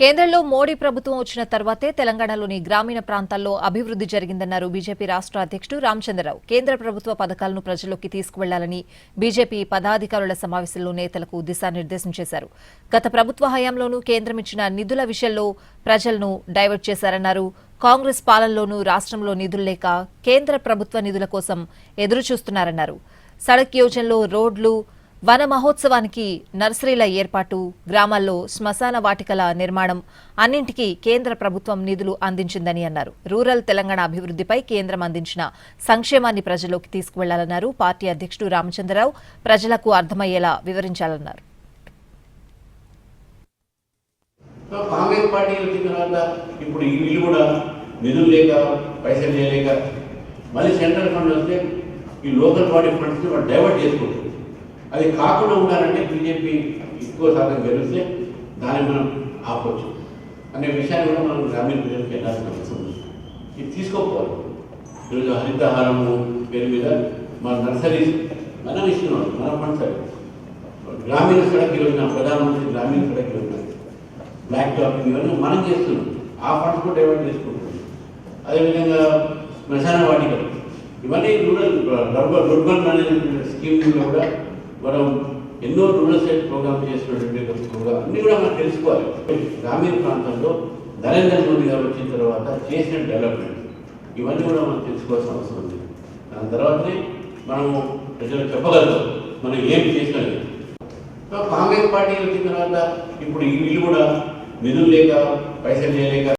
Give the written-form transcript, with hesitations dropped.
కేంద్రంలో మోడీ ప్రభుత్వం వచ్చిన తర్వాతే తెలంగాణలోని గ్రామీణ ప్రాంతాల్లో అభివృద్ధి జరిగిందన్నారు బీజేపీ రాష్ట్ర అధ్యక్షుడు రామచంద్రరావు. కేంద్ర ప్రభుత్వ పథకాలను ప్రజల్లోకి తీసుకువెళ్లాలని బీజేపీ పదాధికారుల సమావేశంలో నేతలకు దిశానిర్దేశం చేశారు. గత ప్రభుత్వ హయాంలోనూ కేంద్రం ఇచ్చిన నిధుల విషయంలో ప్రజలను డైవర్ట్ చేశారన్నారు. కాంగ్రెస్ పాలనలోనూ రాష్ట్రంలో నిధులు లేక కేంద్ర ప్రభుత్వ నిధుల కోసం ఎదురుచూస్తున్నారన్నారు. సడక్ యోజనలో రోడ్లు, వన మహోత్సవానికి నర్సరీల ఏర్పాటు, గ్రామాల్లో శ్మశాన వాటికల నిర్మాణం అన్నింటికీ కేంద్ర ప్రభుత్వం నిధులు అందించిందని అన్నారు. రూరల్ తెలంగాణ అభివృద్ధిపై కేంద్రం అందించిన సంక్షేమాన్ని ప్రజల్లోకి తీసుకువెళ్లాలన్నారు. పార్టీ అధ్యక్షుడు రామచంద్రరావు ప్రజలకు అర్థమయ్యేలా వివరించాలన్నారు. కాంగ్రెస్ పార్టీ వచ్చిన తర్వాత ఇప్పుడు ఈ వీళ్ళు కూడా నిధులు లేక పైసలు చేయలేక మళ్ళీ సెంట్రల్ ఫండ్ వస్తే ఈ లోకల్ బాడీ ఫండ్స్ని వాళ్ళు డైవర్ట్ చేసుకుంటారు. అది కాకుండా ఉండాలంటే బీజేపీ ఎక్కువ శాతం గెలిస్తే దాన్ని మనం ఆపవచ్చు అనే విషయాన్ని కూడా మనం గ్రామీణ ప్రజలకు వెళ్ళాల్సిన అవసరం ఉంది. ఇది తీసుకోకపోవాలి. ఈరోజు హరితహారము పేరు మీద మన నర్సరీస్ మనం ఇస్తున్నాం, మన ఫండ్స్ అవి. గ్రామీణ సడక్ యోజన, ప్రధానమంత్రి గ్రామీణ సడక్ యోజన, బ్లాక్ టాపింగ్ ఇవన్నీ మనం చేస్తున్నాం. ఆ ఫండ్స్ కూడా డైవర్ట్ చేసుకుంటున్నాం. అదేవిధంగా శ్మశాన వాటికలు ఇవన్నీ రూరల్ రూరల్ మేనేజ్మెంట్ స్కీమ్లో కూడా మనం ఎన్నో రూరల్ సైడ్ ప్రోగ్రామ్ చేసినటువంటి ప్రోగ్రామ్ అన్నీ కూడా మనం తెలుసుకోవాలి. గ్రామీణ ప్రాంతంలో నరేంద్ర మోదీ గారు వచ్చిన తర్వాత చేసిన డెవలప్మెంట్ ఇవన్నీ కూడా మనం తెలుసుకోవాల్సిన అవసరం ఉంది. దాని తర్వాతనే మనము ప్రజలకు చెప్పగలుగుతాం మనం ఏం చేసినది. కాంగ్రెస్ పార్టీ వచ్చిన తర్వాత ఇప్పుడు ఈ వీళ్ళు కూడా నిధులు లేక పైసలు చేయలేక